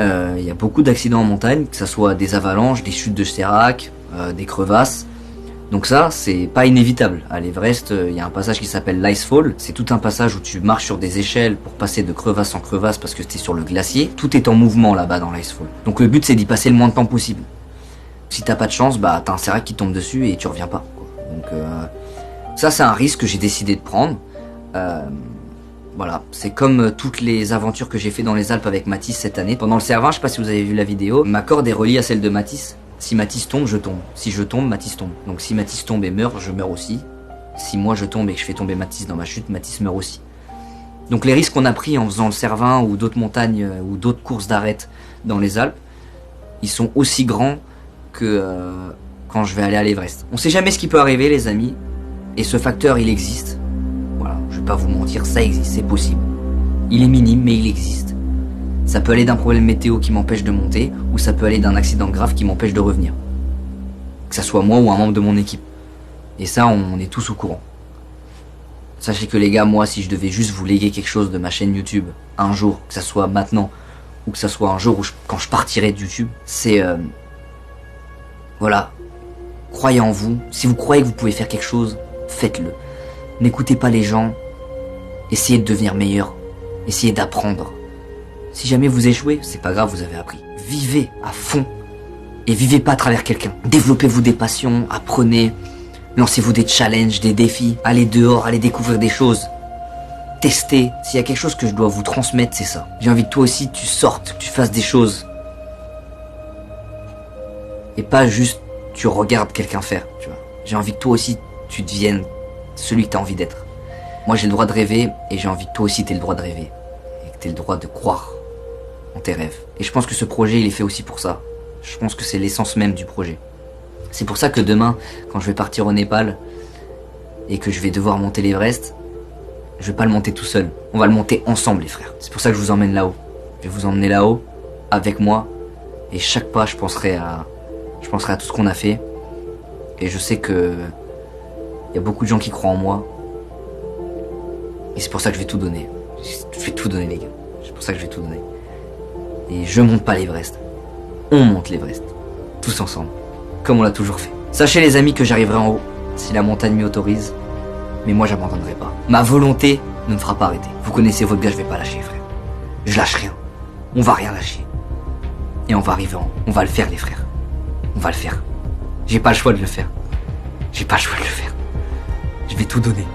Il y a beaucoup d'accidents en montagne, que ce soit des avalanches, des chutes de sérac, des crevasses. Donc ça, c'est pas inévitable. À l'Everest, il y a un passage qui s'appelle l'Icefall. C'est tout un passage où tu marches sur des échelles pour passer de crevasse en crevasse parce que t'es sur le glacier. Tout est en mouvement là-bas dans l'Icefall. Donc le but, c'est d'y passer le moins de temps possible. Si t'as pas de chance, bah t'as un sérac qui tombe dessus et tu reviens pas, quoi. Donc ça, c'est un risque que j'ai décidé de prendre. Voilà, c'est comme toutes les aventures que j'ai fait dans les Alpes avec Mathis cette année. Pendant le Cervin, je sais pas si vous avez vu la vidéo, ma corde est reliée à celle de Mathis. Si Mathis tombe, je tombe. Si je tombe, Mathis tombe. Donc si Mathis tombe et meurt, je meurs aussi. Si moi je tombe et que je fais tomber Mathis dans ma chute, Mathis meurt aussi. Donc les risques qu'on a pris en faisant le Cervin ou d'autres montagnes ou d'autres courses d'arête dans les Alpes, ils sont aussi grands que quand je vais aller à l'Everest. On sait jamais ce qui peut arriver, les amis. Et ce facteur, il existe. Voilà, je vais pas vous mentir, ça existe, c'est possible. Il est minime, mais il existe. Ça peut aller d'un problème météo qui m'empêche de monter, ou ça peut aller d'un accident grave qui m'empêche de revenir. Que ça soit moi ou un membre de mon équipe. Et ça, on est tous au courant. Sachez que les gars, moi, si je devais juste vous léguer quelque chose de ma chaîne YouTube, un jour, que ça soit maintenant, ou que ça soit un jour où quand je partirai de YouTube, c'est... voilà. Croyez en vous. Si vous croyez que vous pouvez faire quelque chose, faites-le. N'écoutez pas les gens. Essayez de devenir meilleur. Essayez d'apprendre. Si jamais vous échouez, c'est pas grave, vous avez appris. Vivez à fond. Et vivez pas à travers quelqu'un. Développez-vous des passions, apprenez. Lancez-vous des challenges, des défis. Allez dehors, allez découvrir des choses. Testez. S'il y a quelque chose que je dois vous transmettre, c'est ça. J'ai envie que toi aussi, tu sortes, que tu fasses des choses. Et pas juste, tu regardes quelqu'un faire, tu vois. J'ai envie que toi aussi, tu deviennes celui que tu as envie d'être. Moi, j'ai le droit de rêver, et j'ai envie que toi aussi, tu aies le droit de rêver. Et que tu aies le droit de croire en tes rêves. Et je pense que ce projet, il est fait aussi pour ça. Je pense que c'est l'essence même du projet. C'est pour ça que demain, quand je vais partir au Népal, et que je vais devoir monter l'Everest, je vais pas le monter tout seul. On va le monter ensemble, les frères. C'est pour ça que je vous emmène là-haut. Je vais vous emmener là-haut, avec moi, et chaque pas, je penserai à tout ce qu'on a fait. Et je sais que il y a beaucoup de gens qui croient en moi. Et c'est pour ça que je vais tout donner. Je vais tout donner, les gars. C'est pour ça que je vais tout donner. Et je monte pas l'Everest. On monte l'Everest. Tous ensemble. Comme on l'a toujours fait. Sachez, les amis, que j'arriverai en haut, si la montagne m'y autorise. Mais moi, j'abandonnerai pas. Ma volonté ne me fera pas arrêter. Vous connaissez votre gars, je vais pas lâcher, frère. Je lâche rien. On va rien lâcher. Et on va arriver en haut. On va le faire, les frères. On va le faire. J'ai pas le choix de le faire. J'ai pas le choix de le faire. Je vais tout donner.